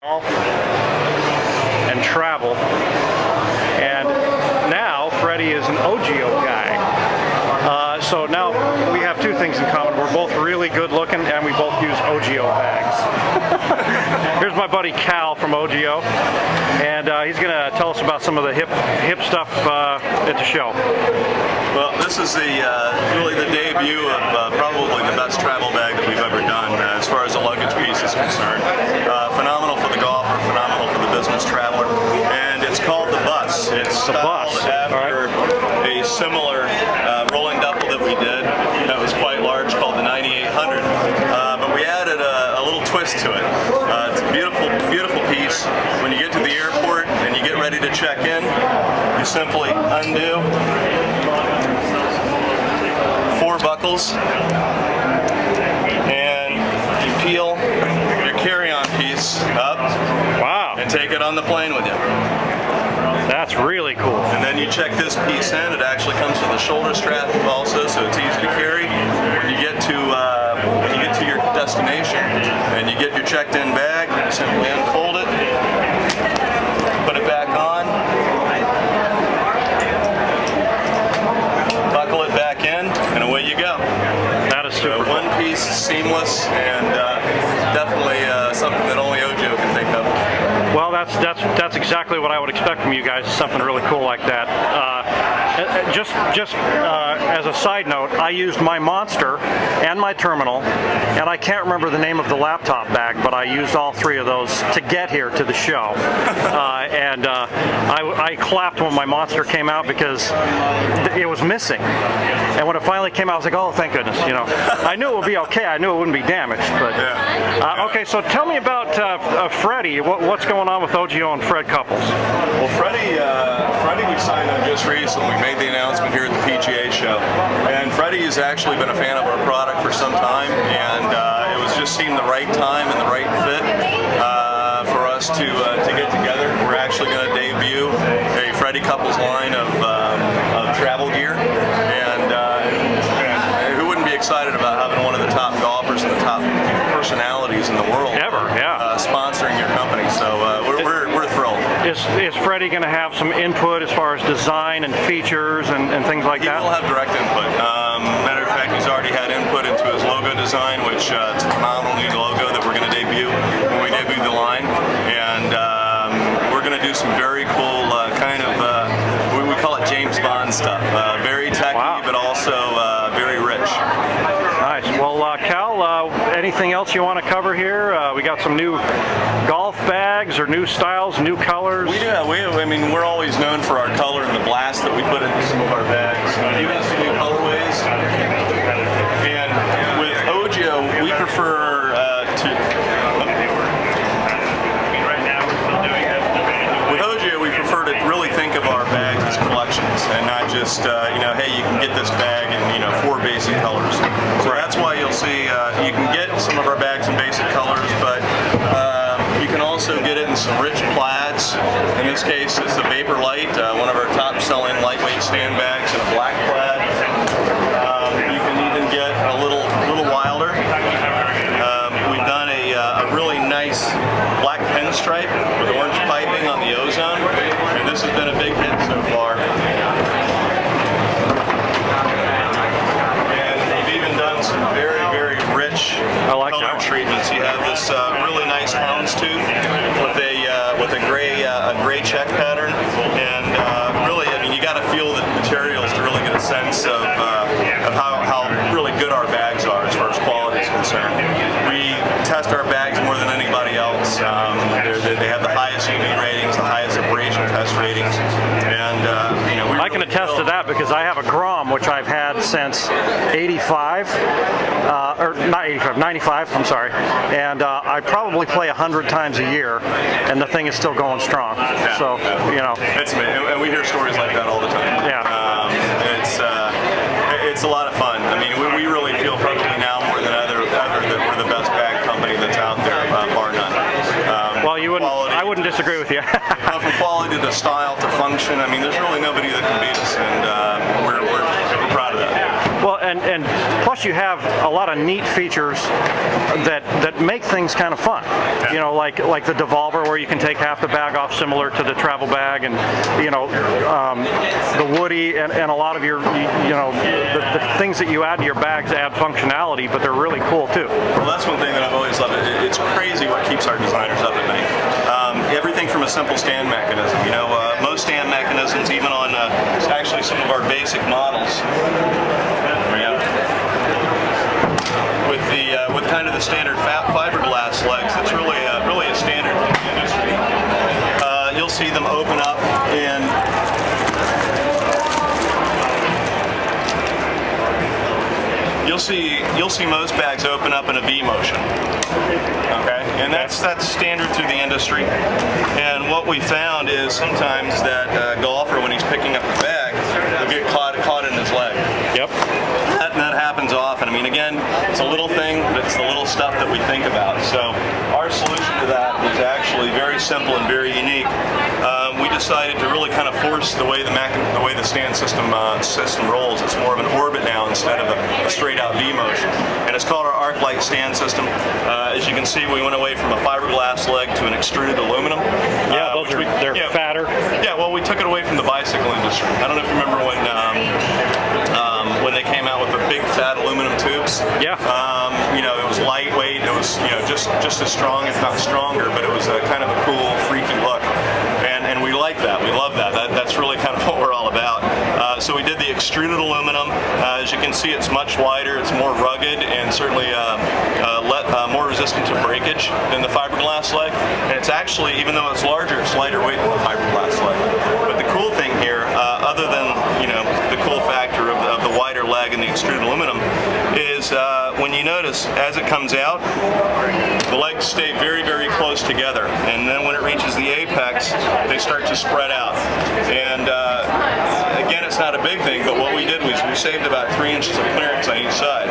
and travel. And now Freddie is an Ogio guy. So now we have two things in common. We're both really good looking and we both use Ogio bags. Here's my buddy Cal from Ogio, and he's going to tell us about some of the hip stuff at the show. Well, this is really the debut of probably the best travel bag that we've ever done as far as the luggage piece is concerned. Phenomenal for the golfer, phenomenal for the business traveler, and it's called the Bus. It's styled after a similar rolling duffel that we did that was quite large called the 9800, but we added a little twist to it. It's a beautiful, beautiful piece. When you get to the airport and you get ready to check in, you simply undo 4 buckles and you peel your carry-on piece up. Wow. And take it on the plane with you. That's really cool. And then you check this piece in. It actually comes with a shoulder strap also, so it's easy to carry. When you get to your destination and you get your checked-in bag, you simply unfold it, put it back on, buckle it back in, and away you go. That is super. One piece, seamless, and definitely something that only Ogio can think of. Well, that's exactly what I would expect from you guys. Something really cool like that. Just as a side note, I used my Monster and my Terminal, and I can't remember the name of the laptop bag, but I used all 3 of those to get here to the show. I clapped when my Monster came out because it was missing, and when it finally came out, I was like, oh, thank goodness. You know, I knew it would be okay. I knew it wouldn't be damaged. But okay, so tell me about Freddie. What's going on with Ogio and Fred Couples? Well, Freddie we signed on just recently. We made the announcement here at the PGA Show, and Freddie has actually been a fan of our product for some time, and it was just seemed the right time and the right fit for us to get together. We're actually going to debut a Freddie Couples line of travel gear, and who wouldn't be excited about having one of the top golfers and the top personalities in the world ever, sponsoring your company? So we're thrilled. Is Freddie going to have some input as far as design and features and things like that? He will have direct input. Matter of fact, he's already had input into his logo design, which it's a phenomenal new logo that we're going to debut when we debut the line. And we're going to do some very cool we call it James Bond stuff. Very techy, but also very rich. Nice. Well, Cal, anything else you want to cover here? We got some new golf bags or new styles, new colors. I mean, we're always known for our color and the blast that we put into some of our bags. You got some new colorways. And with Ogio, we prefer to really think of our bags as collections and not just, hey, you can get this bag in, 4 basic colors. So that's why you'll see you can get some of our bags in basic colors, but you can also get it in some rich plaids. In this case, it's the Vapor Light, one of our top-selling lightweight stand bags in a black plaid. You can even get a little wilder. We've done a really nice black pinstripe with orange piping on the ozone, and this has been a big hit so far. And we've even done some very, very rich color treatments. You have this really nice houndstooth with a gray check pattern, and really, I mean, you got to feel the materials to really get a sense of how really good our bags are as far as quality is concerned. We test our bags more than anybody else. They have the highest UV ratings, the highest abrasion test ratings, and I can attest to that because I have a Grom which I've had since '85, or not '85, '95. I'm sorry, and I probably play 100 times a year, and the thing is still going strong. Yeah, so it's amazing, and we hear stories like that all the time. Yeah, it's a lot of fun. I mean, we really feel probably now more than ever that we're the best bag company that's out there, bar none. Well, I wouldn't disagree with you. From quality to style to function, I mean, there's really nobody that can beat us, and we're proud of that. Well, and plus plus you have a lot of neat features that make things kind of fun. You know, like the devolver where you can take half the bag off, similar to the travel bag, and you know, the woody and a lot of your, you know, the things that you add to your bags add functionality, but they're really cool too. Well, that's one thing that I've always loved. It's crazy what keeps our designers up at night. Everything from a simple stand mechanism. You know, most stand mechanisms, even on actually some of our basic models, with kind of the standard fiberglass legs, that's really a standard in the industry. You'll see them open up and you'll see most bags open up in a V motion. Okay, and that's standard through the industry. And what we found is sometimes that golfer, when he's picking up a bag, will get caught in his leg. Yep. That happens often. I mean, again, it's a little thing, but it's the little stuff that we think about. So our solution to that is actually very simple and very unique. We decided to really kind of force the way the stand system rolls. It's more of an orbit now instead of a straight out V motion. And it's called our Arc Light stand system. As you can see, we went away from a fiberglass leg to an extruded aluminum. Yeah, they're fatter. Yeah, well, we took it away from the bicycle industry. I don't know if you remember when they came out with the big fat aluminum tubes. Yeah. You know, it was lightweight. It was, you know, just as strong, if not stronger, but it was a kind of a cool, freaky look. And we like that. We love that. That's really kind of what we're all about. So we did the extruded aluminum. As you can see, it's much lighter. It's more rugged and certainly more resistant to breakage than the fiberglass leg. And it's actually, even though it's larger, it's lighter weight than the fiberglass leg. But the cool thing here, other than, you know, the cool factor of the wider leg and the extruded aluminum, is when you notice as it comes out, the legs stay very, very close together, and then when it reaches the apex, they start to spread out. And again, it's not a big thing, but what we did was we saved about 3 inches of clearance on each side.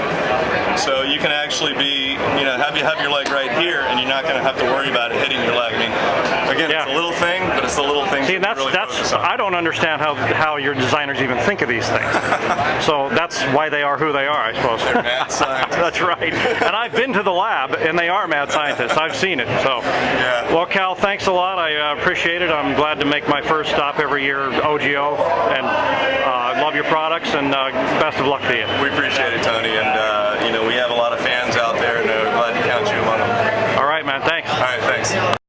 So you can actually be, you know, have your leg right here, and you're not going to have to worry about it hitting your leg. I mean, again, it's a little thing, but it's the little things. See, that that's I don't understand how your designers even think of these things. So that's why they are who they are, I suppose. They're mad scientists. That's right. And I've been to the lab, and they are mad scientists. I've seen it. So, yeah. Well, Cal, thanks a lot. I appreciate it. I'm glad to make my first stop every year, Ogio, and love your products, and best of luck to you. We appreciate it, Tony, and you know, we have a lot